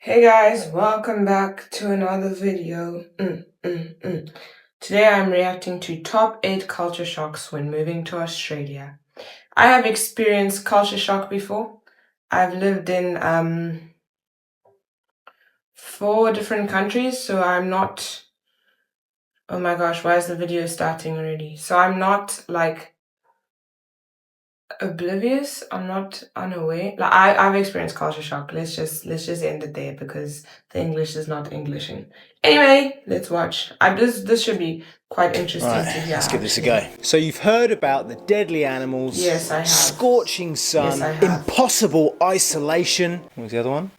Hey guys, welcome back to another video. Today I'm reacting to top 8 culture shocks when moving to Australia. I have experienced culture shock before. I've lived in 4 different countries, so I'm not. Oh my gosh, why is the video starting already? So I'm not like oblivious. I'm not unaware. Like I've experienced culture shock. Let's just end it there because the English is not Englishing. Anyway, let's watch. This should be quite interesting to hear. Let's give this a go. So you've heard about the deadly animals, Yes, I have. scorching sun, Yes, I have. impossible isolation. What was the other one?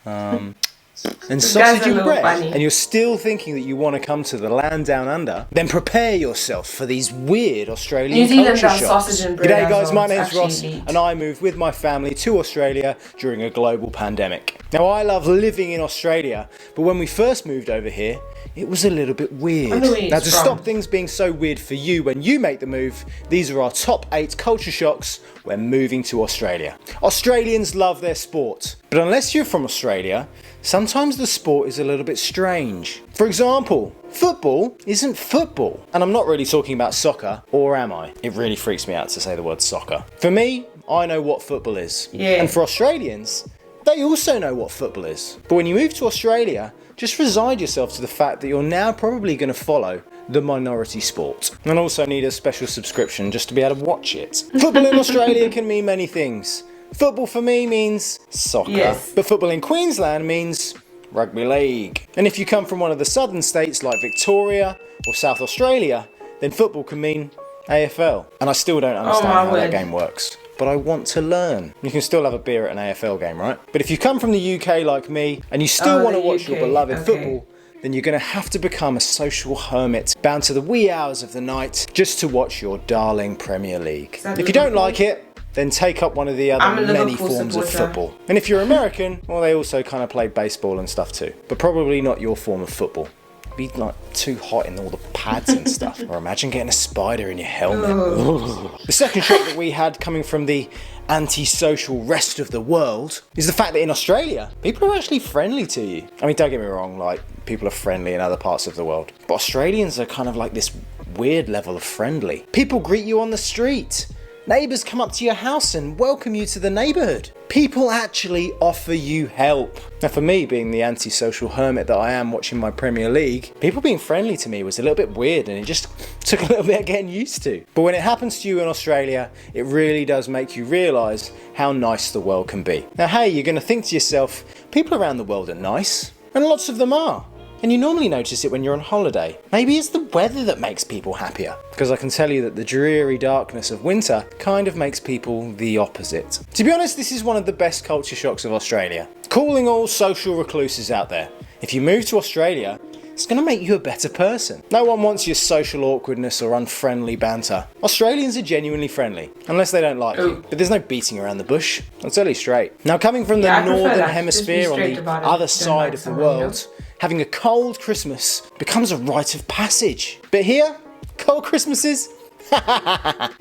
And This guy's sausage a and little bread. funny. And you're still thinking that you want to come to the land down under? Then prepare yourself for these weird Australian New Zealand culture does shocks. sausage and bread G'day as guys, well. my It's name's actually Ross elite. and I moved with my family to Australia during a global pandemic. Now I love living in Australia, but when we first moved over here, it was a little bit weird. I know where Now he's to from. stop things being so weird for you when you make the move, these are our top 8 culture shocks when moving to Australia. Australians love their sport, but unless you're from Australia, sometimes the sport is a little bit strange. For example, football isn't football. And I'm not really talking about soccer, or am I? It really freaks me out to say the word soccer. For me, I know what football is. Yeah. And for Australians, they also know what football is. But when you move to Australia, just resign yourself to the fact that you're now probably going to follow the minority sport. And also need a special subscription just to be able to watch it. Football in Australia can mean many things. Football for me means soccer. Yes. But football in Queensland means rugby league. And if you come from one of the southern states like Victoria or South Australia, then football can mean AFL. And I still don't understand my how word. that game works. But I want to learn. You can still have a beer at an AFL game, right? But if you come from the UK like me and you still want to the watch your UK, beloved okay. football, then you're going to have to become a social hermit, bound to the wee hours of the night just to watch your darling Premier League. that If you don't Liverpool? like it, then take up one of the I'm other a many Liverpool forms of supporter. football. And if you're American, well, they also kind of play baseball and stuff too, but probably not your form of football. It'd be like too hot in all the pads and stuff. Or imagine getting a spider in your helmet. The second shock that we had coming from the antisocial rest of the world is the fact that in Australia, people are actually friendly to you. I mean, don't get me wrong, like, people are friendly in other parts of the world. But Australians are kind of like this weird level of friendly. People greet you on the street. Neighbours come up to your house and welcome you to the neighbourhood. People actually offer you help. Now for me, being the antisocial hermit that I am watching my Premier League, people being friendly to me was a little bit weird and it just took a little bit of getting used to. But when it happens to you in Australia, it really does make you realise how nice the world can be. Now hey, you're going to think to yourself, people around the world are nice, and lots of them are. And you normally notice it when you're on holiday. Maybe it's the weather that makes people happier. Because I can tell you that the dreary darkness of winter kind of makes people the opposite. To be honest, this is one of the best culture shocks of Australia. Calling all social recluses out there. If you move to Australia, it's going to make you a better person. No one wants your social awkwardness or unfriendly banter. Australians are genuinely friendly, unless they don't like you. But there's no beating around the bush. It's totally straight. Now coming from the Yeah, I prefer northern that. hemisphere Just be on straight the about it. other Don't side like of the someone, you know? world, having a cold Christmas becomes a rite of passage. But here, cold Christmases?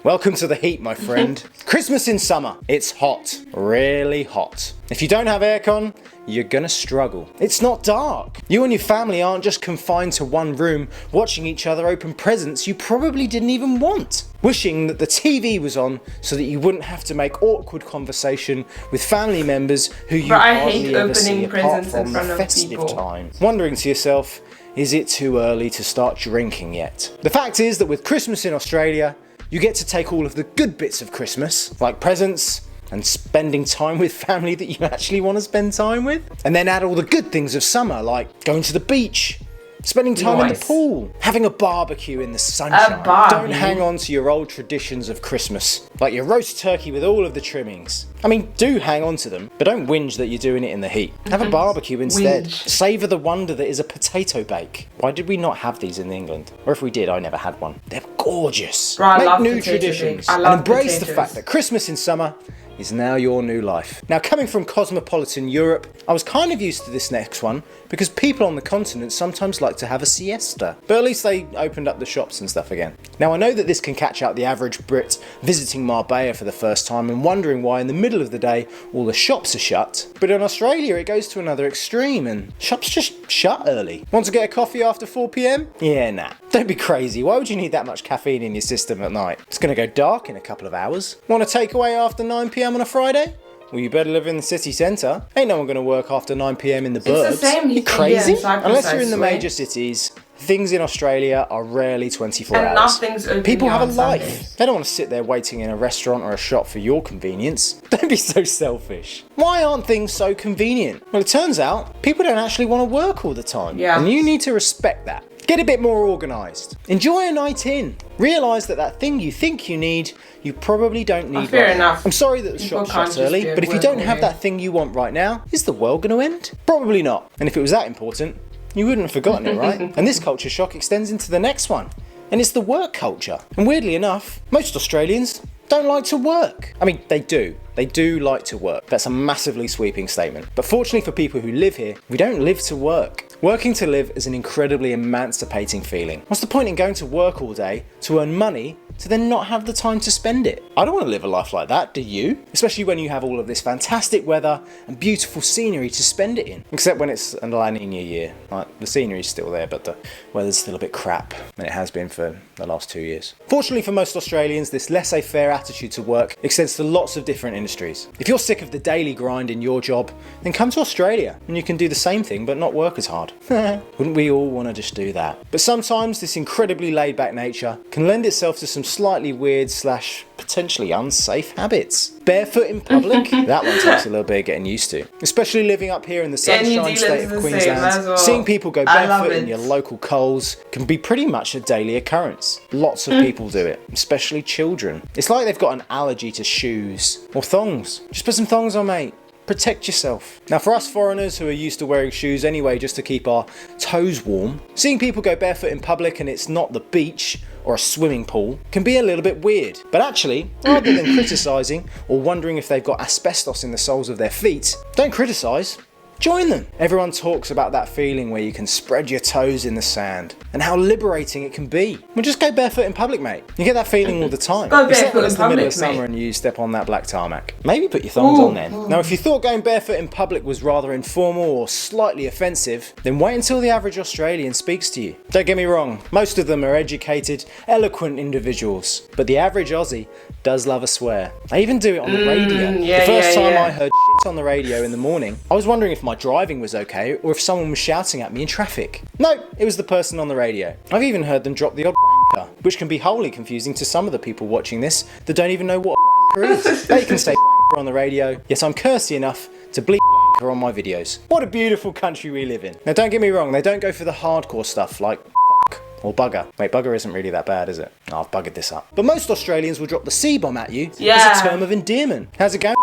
Welcome to the heat, my friend. Christmas in summer. It's hot. Really hot. If you don't have aircon, you're gonna struggle. It's not dark. You and your family aren't just confined to one room watching each other open presents you probably didn't even want. Wishing that the TV was on so that you wouldn't have to make awkward conversation with family members who you But I hardly hate ever opening see apart presents in from front the of festive people. time. Wondering to yourself, is it too early to start drinking yet? The fact is that with Christmas in Australia, you get to take all of the good bits of Christmas, like presents and spending time with family that you actually want to spend time with, and then add all the good things of summer, like going to the beach, spending time in the Nice. pool, having a barbecue in the sunshine. barbie? Don't hang on to your old traditions of Christmas, like your roast turkey with all of the trimmings. I mean, do hang on to them, but don't whinge that you're doing it in the heat. Have a barbecue instead. Whinge. Savour the wonder that is a potato bake. Why did we not have these in England? Or if we did, I never had one. They're gorgeous. Bro, I Make love new potato traditions bake. I and love embrace the potatoes. fact that Christmas in summer is now your new life. Now, coming from cosmopolitan Europe, I was kind of used to this next one because people on the continent sometimes like to have a siesta. But at least they opened up the shops and stuff again. Now, I know that this can catch out the average Brit visiting Marbella for the first time and wondering why in the middle of the day all the shops are shut. But in Australia, it goes to another extreme and shops just shut early. Want to get a coffee after 4 p.m? Yeah, nah. Don't be crazy. Why would you need that much caffeine in your system at night? It's going to go dark in a couple of hours. Want a takeaway after 9 p.m on a Friday? Well, you better live in the city centre. Ain't no one going to work after 9 p.m in the burbs. It's the same You crazy? Cyprus, Unless you're in the major cities, things in Australia are rarely 24 and hours. Nothing's open. People have a life. Sundays. They don't want to sit there waiting in a restaurant or a shop for your convenience. Don't be so selfish. Why aren't things so convenient? Well, it turns out people don't actually want to work all the time. Yeah. And you need to respect that. Get a bit more organised. Enjoy a night in. Realise that thing you think you need, you probably don't need fair right now. enough. I'm sorry that the People shop can't shuts just early, be at but if you work don't all have day. that thing you want right now, is the world going to end? Probably not. And if it was that important, you wouldn't have forgotten it, right? And this culture shock extends into the next one. And it's the work culture. And weirdly enough, most Australians don't like to work. I mean, they do. They do like to work. That's a massively sweeping statement. But fortunately for people who live here, we don't live to work. Working to live is an incredibly emancipating feeling. What's the point in going to work all day to earn money to then not have the time to spend it? I don't want to live a life like that, do you? Especially when you have all of this fantastic weather and beautiful scenery to spend it in. Except when it's a La Nina year. Like, the scenery's still there, but the weather's still a bit crap, and it has been for the last 2 years. Fortunately for most Australians, this laissez-faire attitude to work extends to lots of different industries. If you're sick of the daily grind in your job, then come to Australia and you can do the same thing but not work as hard. Wouldn't we all want to just do that? But sometimes this incredibly laid-back nature can lend itself to some slightly weird / potentially unsafe habits. Barefoot in public? That one takes a little bit of getting used to. Especially living up here in the Yeah, New sunshine Zealand's state of the same Queensland, as well. seeing people go I love barefoot in it. your local Coles can be pretty much a daily occurrence. Lots of people do it, especially children. It's like they've got an allergy to shoes or thongs. Just put some thongs on, mate. Protect yourself. Now, for us foreigners who are used to wearing shoes anyway just to keep our toes warm, seeing people go barefoot in public and it's not the beach or a swimming pool can be a little bit weird. But actually, rather than criticising or wondering if they've got asbestos in the soles of their feet, don't criticise. Join them. Everyone talks about that feeling where you can spread your toes in the sand and how liberating it can be. Well, just go barefoot in public, mate. You get that feeling all the time. Go Except barefoot when in it's the middle public, of summer mate. and you step on that black tarmac. Maybe put your thongs on then. Ooh. Now, if you thought going barefoot in public was rather informal or slightly offensive, then wait until the average Australian speaks to you. Don't get me wrong, most of them are educated, eloquent individuals, but the average Aussie does love a swear. They even do it on the radio. yeah, The first yeah, time yeah. I heard shit on the radio in the morning, I was wondering if my driving was okay or if someone was shouting at me in traffic. No, it was the person on the radio. I've even heard them drop the odd wanker, which can be wholly confusing to some of the people watching this that don't even know what a wanker is. They can say wanker on the radio, yet I'm cursy enough to bleep wanker on my videos. What a beautiful country we live in. Now, don't get me wrong, they don't go for the hardcore stuff like fuck or bugger. Wait, bugger isn't really that bad, is it? Oh, I've buggered this up. But most Australians will drop the C-bomb at you as Yeah. a term of endearment. How's it going?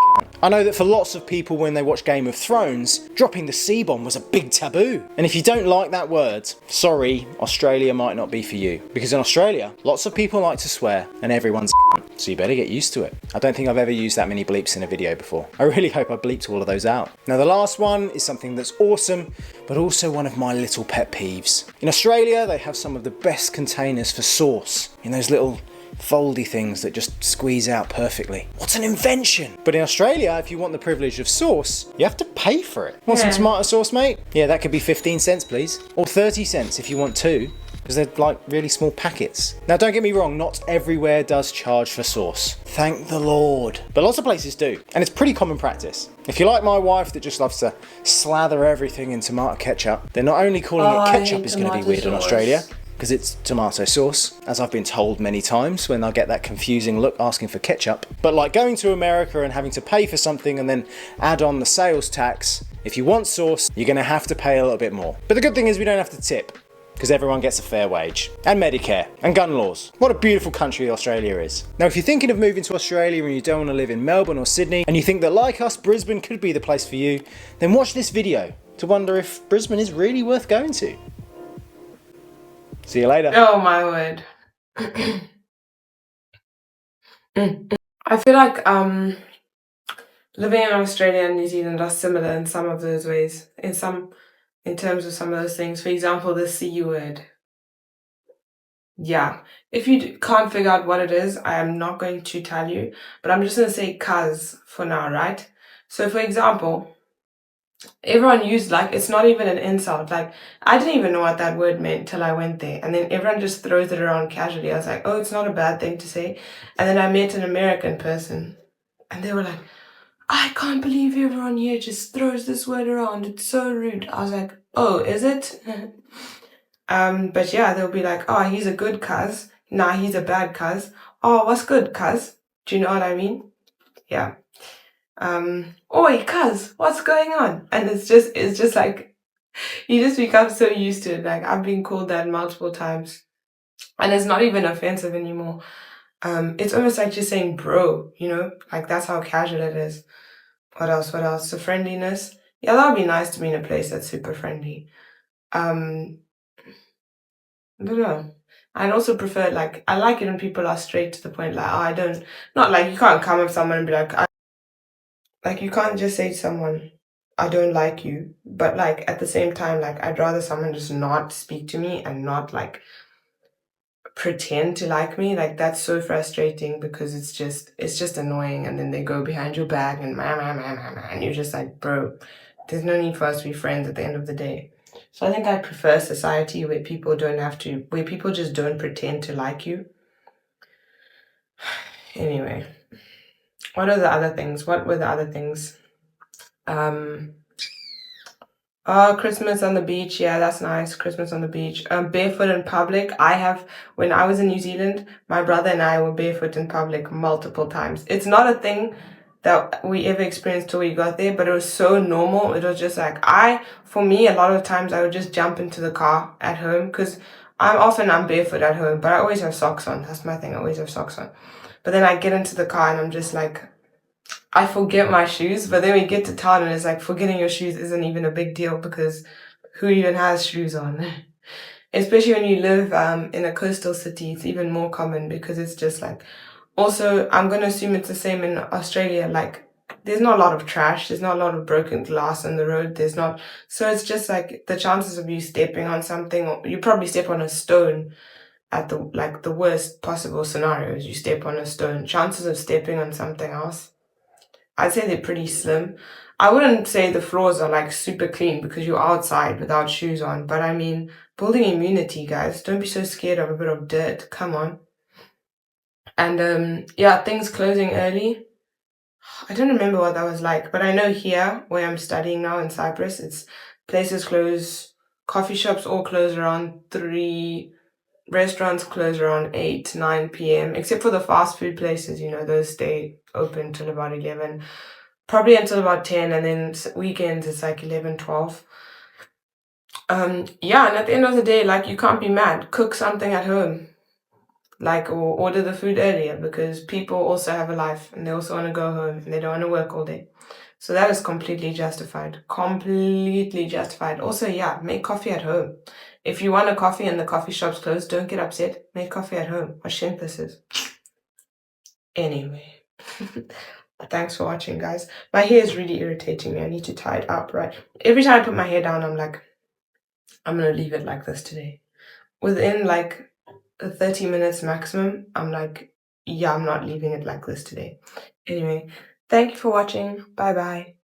I know that for lots of people when they watch Game of Thrones, dropping the C-bomb was a big taboo. And if you don't like that word, sorry, Australia might not be for you. Because in Australia, lots of people like to swear and everyone's a cunt, so you better get used to it. I don't think I've ever used that many bleeps in a video before. I really hope I bleeped all of those out. Now the last one is something that's awesome, but also one of my little pet peeves. In Australia, they have some of the best containers for sauce. In those little foldy things that just squeeze out perfectly. What an invention! But in Australia, if you want the privilege of sauce, you have to pay for it. Want some Yeah. tomato sauce, mate? Yeah, that could be 15 cents, please. Or 30 cents if you want two, because they're like really small packets. Now, don't get me wrong, not everywhere does charge for sauce. Thank the Lord. But lots of places do, and it's pretty common practice. If you're like my wife that just loves to slather everything in tomato ketchup, then not only calling Oh, it I ketchup hate is going to be tomato weird in sauce. Australia, because it's tomato sauce, as I've been told many times when I get that confusing look asking for ketchup. But like going to America and having to pay for something and then add on the sales tax, if you want sauce, you're going to have to pay a little bit more. But the good thing is we don't have to tip, because everyone gets a fair wage. And Medicare. And gun laws. What a beautiful country Australia is. Now, if you're thinking of moving to Australia and you don't want to live in Melbourne or Sydney, and you think that like us, Brisbane could be the place for you, then watch this video to wonder if Brisbane is really worth going to. See you later. Oh my word. I feel like living in Australia and New Zealand are similar in some of those ways, in terms of some of those things. For example, the C word. Yeah. If you can't figure out what it is, I am not going to tell you, but I'm just going to say cuz for now, right? So, for example, everyone used, like, it's not even an insult. Like, I didn't even know what that word meant till I went there. And then everyone just throws it around casually. I was like, oh, it's not a bad thing to say. And then I met an American person and they were like, I can't believe everyone here just throws this word around. It's so rude. I was like, oh, is it? But yeah, they'll be like, oh, he's a good cuz. Nah, he's a bad cuz. Oh, what's good, cuz? Do you know what I mean? Yeah. Oi, cuz, what's going on? And it's just like, you just become so used to it. Like, I've been called that multiple times. And it's not even offensive anymore. It's almost like just saying bro, you know? Like, that's how casual it is. What else? The friendliness. Yeah, that would be nice to be in a place that's super friendly. I don't know. I'd also prefer, like, I like it when people are straight to the point. Like, oh, I don't, not like you can't come up to someone and be like, like, you can't just say to someone, I don't like you. But, like, at the same time, like, I'd rather someone just not speak to me and not, like, pretend to like me. Like, that's so frustrating because it's just annoying. And then they go behind your back and and you're just like, bro, there's no need for us to be friends at the end of the day. So I think I prefer society where people just don't pretend to like you. Anyway, what were the other things? Oh, Christmas on the beach. Yeah, that's nice. Christmas on the beach. Barefoot in public. When I was in New Zealand, my brother and I were barefoot in public multiple times. It's not a thing that we ever experienced till we got there, but it was so normal. It was just like, for me, a lot of times I would just jump into the car at home because I'm barefoot at home, but I always have socks on. That's my thing. I always have socks on. But then I get into the car and I'm just like, I forget my shoes, but then we get to town and it's like forgetting your shoes isn't even a big deal because who even has shoes on? Especially when you live in a coastal city, it's even more common because it's just like. Also, I'm gonna assume it's the same in Australia. Like, there's not a lot of trash, there's not a lot of broken glass on the road. So it's just like the chances of you stepping on something, or you probably step on a stone at the worst possible scenarios. You step on a stone. Chances of stepping on something else, I'd say they're pretty slim. I wouldn't say the floors are like super clean because you're outside without shoes on, but I mean, building immunity, guys. Don't be so scared of a bit of dirt. Come on. And yeah, things closing early. I don't remember what that was like, but I know here where I'm studying now in Cyprus, it's places close, coffee shops all close around 3, restaurants close around 8, 9 p.m., except for the fast food places, those stay open till about 11. Probably until about 10, and then weekends it's like 11, 12. Yeah, and at the end of the day, like, you can't be mad. Cook something at home, like, or order the food earlier because people also have a life and they also want to go home and they don't want to work all day. So that is completely justified. Completely justified. Also, yeah, make coffee at home. If you want a coffee and the coffee shop's closed, don't get upset. Make coffee at home. What shit this is. Anyway. Thanks for watching, guys. My hair is really irritating me. I need to tie it up, right? Every time I put my hair down, I'm like, I'm gonna leave it like this today. Within like 30 minutes maximum, I'm like, yeah, I'm not leaving it like this today. Anyway, thank you for watching. Bye bye.